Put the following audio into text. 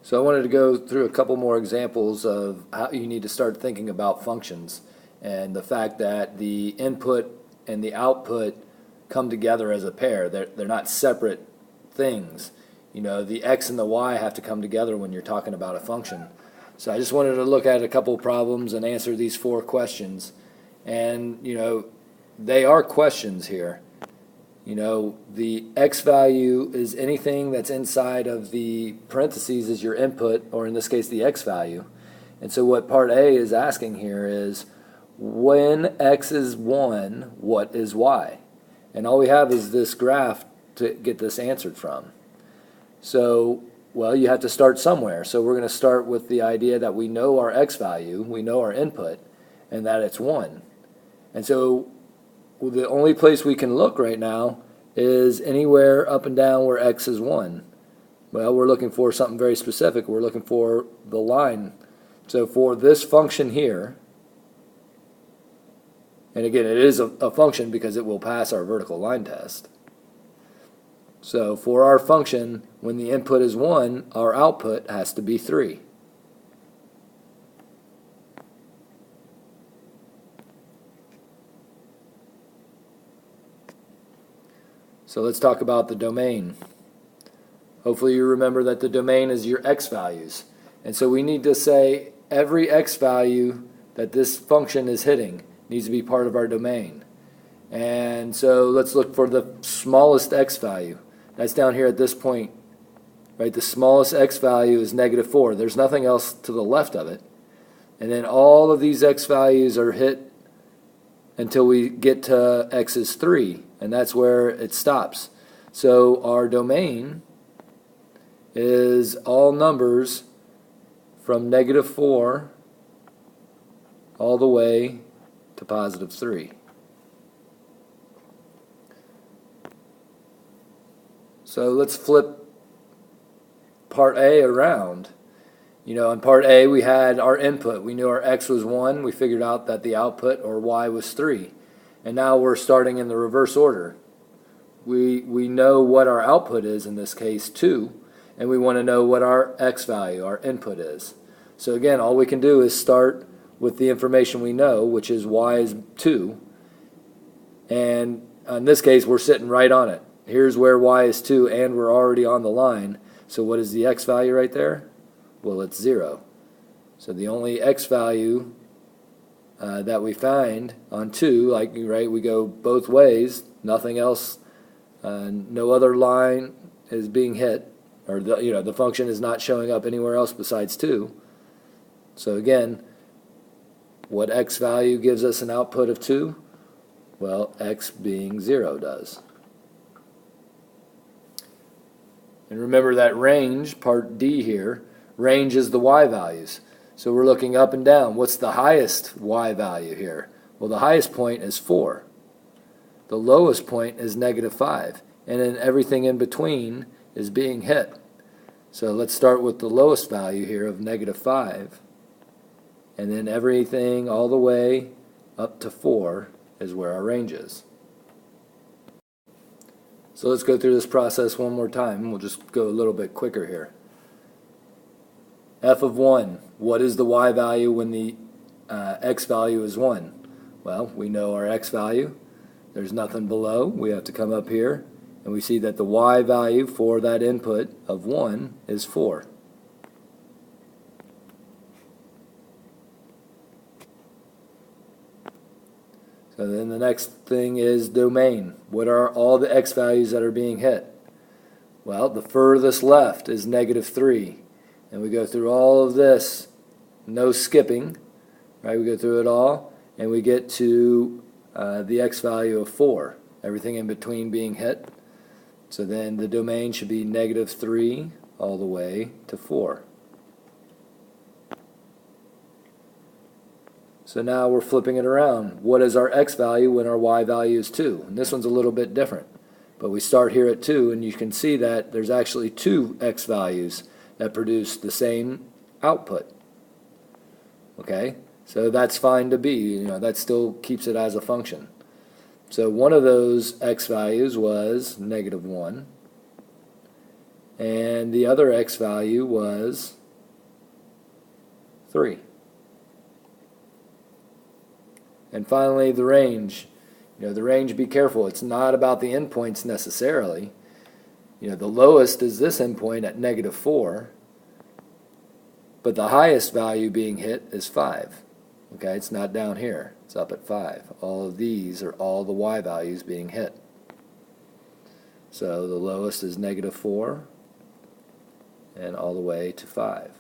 So I wanted to go through a couple more examples of how you need to start thinking about functions and the fact that the input and the output come together as a pair. They're not separate things. You know, the x and the y have to come together when you're talking about a function. So I just wanted to look at a couple problems and answer these 4 questions. And, you know, they are questions here. You know, the x value is anything that's inside of the parentheses is your input, or in this case, the x value. And so what part A is asking here is, when x is 1, what is y? And all we have is this graph to get this answered from. So, well, you have to start somewhere. So we're going to start with the idea that we know our x value, we know our input, and that it's 1. And so the only place we can look right now is anywhere up and down where x is 1. Well, we're looking for something very specific. We're looking for the line. So for this function here, and again, it is a function because it will pass our vertical line test. So for our function, when the input is 1, our output has to be 3. So let's talk about the domain. Hopefully you remember that the domain is your x values. And so we need to say every x value that this function is hitting needs to be part of our domain. And so let's look for the smallest x value. That's down here at this point. Right? The smallest x value is -4. There's nothing else to the left of it. And then all of these x values are hit until we get to x is 3. And that's where it stops. So our domain is all numbers from -4 all the way to +3. So let's flip part A around. You know, in part A we had our input. We knew our x was 1. We figured out that the output, or y, was 3. And now we're starting in the reverse order. We know what our output is, in this case 2, and we want to know what our x value, our input, is. So again, all we can do is start with the information we know, which is y is 2. And in this case, we're sitting right on it. Here's where y is 2, and we're already on the line. So what is the x value right there? Well, it's 0. So the only x value that we find on 2, like, right, we go both ways, nothing else, no other line is being hit, or the function is not showing up anywhere else besides 2. So again, what x value gives us an output of 2? Well, x being 0 does. And remember that range, part D here, range is the y values. So we're looking up and down. What's the highest y value here? Well, the highest point is 4. The lowest point is -5. And then everything in between is being hit. So let's start with the lowest value here of -5. And then everything all the way up to 4 is where our range is. So let's go through this process one more time. We'll just go a little bit quicker here. F of 1, what is the y value when the x value is 1? Well, we know our x value. There's nothing below. We have to come up here, and we see that the y value for that input of 1 is 4. So then the next thing is domain. What are all the x values that are being hit? Well, the furthest left is -3. And we go through all of this, no skipping, right? We go through it all, and we get to the x value of 4, everything in between being hit. So then the domain should be -3 all the way to 4. So now we're flipping it around. What is our x value when our y value is 2? And this one's a little bit different. But we start here at 2, and you can see that there's actually 2 x values that produce the same output. Okay? So that's fine to be. That still keeps it as a function. So one of those x values was -1, and the other x value was 3. And finally, the range. The range, be careful. It's not about the endpoints necessarily. The lowest is this endpoint at -4, but the highest value being hit is 5. Okay, it's not down here. It's up at 5. All of these are all the y values being hit. So the lowest is -4 and all the way to 5.